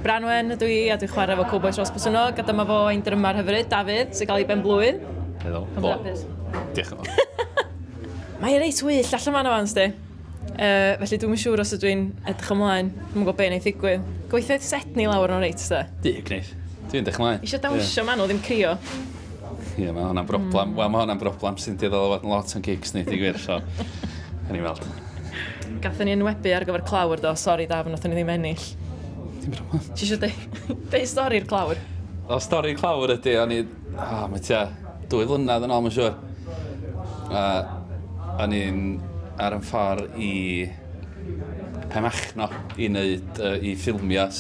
Branwen ydw i, a dwi'n chwarae efo Cowbois Rhos Botwnnog, a dyma fo ein drymar hyfryd, Dafydd, sy'n cael ei Penblwydd. Helo. Hapus. Diolch yn fawr. Mae'n reit wyll allan ma'n afans di. Felly dwi'n siŵr os ydw i'n edrych ymlaen. Dwi'n gwybod be'n ei ddigwydd. Gweithioedd set ni lawr o'n reit, sta? Gneith. Dwi'n edrych ymlaen. Isio dawnsio man o ddim crio. Ie, mae hwnna'n broblem. Wel, mae hwnna'n broblem sy'n diddol o fod yn lot o'n gigs ni, di gwir, so... Yn i weld. Gathon ni enwebu ar gyfer clawr do, sori Daf, nathon ni ddim ennill. Dim broblem. Ti isio deud stori'r clawr? O, stori clawr ydy, o'n i... mae tia 2 flynedd yn ôl, mae'n siŵr. O'n i'n ar yn ffordd i Pemachno i wneud, i ffilmios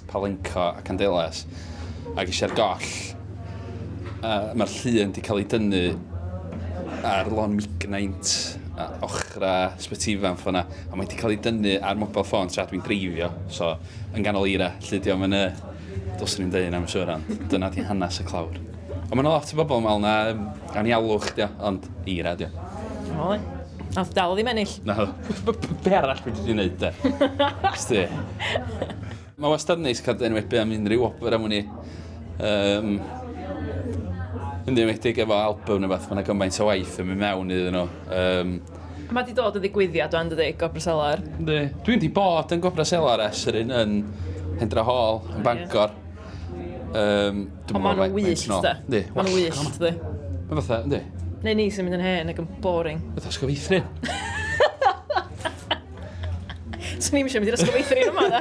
Palenco a Candelas. Ac eisiau'r goll. Mae'r llun wedi cael ei dynnu ar lon Mignaint, Ochr a Sbetifan ffona, a mae wedi cael ei dynnu ar mobile phone tra dwi'n dreifio, so yn ganol eira, lle di o'n dylsyn ni'n dweud am siwr, ond dyna di hanes y clawr. Ond mae'n lot o bobl yn meddwl na anialwch, ond eira, di o. Oli. Nath dal ddim ennill. Na, be arall wedi di wneud, de? Sti. Mae wastad neis cael enwebu am unrhyw opera am hwnni. Yn ddiwedig efo album neu beth, mae yna gymaint o waith yn mynd mewn iddyn nhw. Mae di dod o ddigwyddiad o'n dydi, Gwobrau'r Selar. Dwi'n di bod yn Gwobrau'r Selar yr un yn Hendra Hall, yn Bangor. Ond ma'n nhw wyllt, da. Ma'n nhw wyllt, da. Mae fatha, ynddi? Neu ni sy'n mynd yn hen ac yn boring. Fatha ysgofeithrin. So ni'n eisiau mynd i'r ysgol feithrin yma, da.